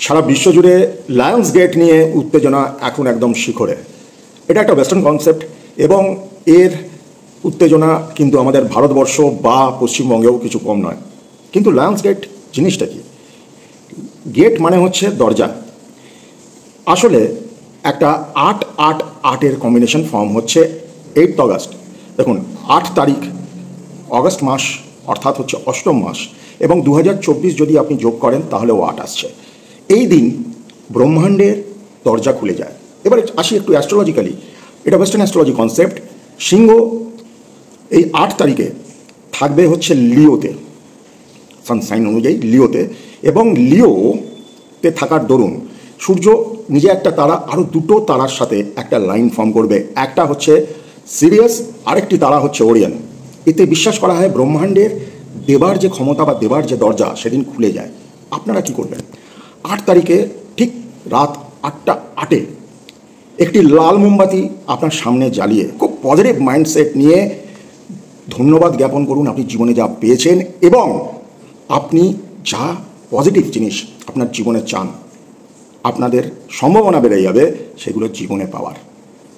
সারা বিশ্বজুড়ে Lions gate নিয়ে উত্তেজনা এখন একদম শিখরে। এটা একটা ওয়েস্টার্ন কনসেপ্ট এবং এর উত্তেজনা কিন্তু আমাদের ভারতবর্ষ বা পশ্চিমবঙ্গেও কিছু কম নয়। কিন্তু লায়ন্স গেট জিনিসটা কি? গেট মানে হচ্ছে দরজা। আসলে একটা ৮-৮-৮-এর কম্বিনেশন ফর্ম হচ্ছে 8 অগাস্ট। দেখুন, ৮ তারিখ অগস্ট মাস, অর্থাৎ হচ্ছে অষ্টম মাস, এবং 2024 যদি আপনি যোগ করেন তাহলেও ৮ আসছে। এই দিন ব্রহ্মাণ্ডের দরজা খুলে যায়। এবার আসি একটু অ্যাস্ট্রোলজিক্যালি। এটা ওয়েস্টার্ন অ্যাস্ট্রোলজি কনসেপ্ট। সিংহ এই ৮ তারিখে থাকবে হচ্ছে লিওতে, সানসাইন অনুযায়ী লিওতে, এবং লিওতে থাকার দরুন সূর্য নিজে একটা তারা আরও দুটো তারার সাথে একটা লাইন ফর্ম করবে। একটা হচ্ছে সিরিয়াস, আরেকটি তারা হচ্ছে ওরিয়ন। এতে বিশ্বাস করা হয় ব্রহ্মাণ্ডের দেবার যে ক্ষমতা বা দেবার যে দরজা সেদিন খুলে যায়। আপনারা কি করবেন? ৮ তারিখে ঠিক রাত ৮টা ৮-এ একটি লাল মোমবাতি আপনার সামনে জ্বালিয়ে খুব পজিটিভ মাইন্ডসেট নিয়ে ধন্যবাদ জ্ঞাপন করুন আপনি জীবনে যা পেয়েছেন, এবং আপনি যা পজিটিভ জিনিস আপনার জীবনে চান, আপনাদের সম্ভাবনা বেড়ে যাবে সেগুলো জীবনে পাওয়ার।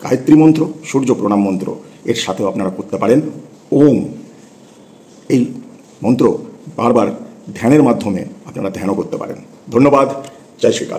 গায়ত্রী মন্ত্র, সূর্য প্রণাম মন্ত্র, এর সাথেও আপনারা করতে পারেন ওম। এই মন্ত্র বারবার ধ্যানের মাধ্যমে আপনারা ধ্যানও করতে পারেন। ধন্যবাদ। জয় শ্রীকাল।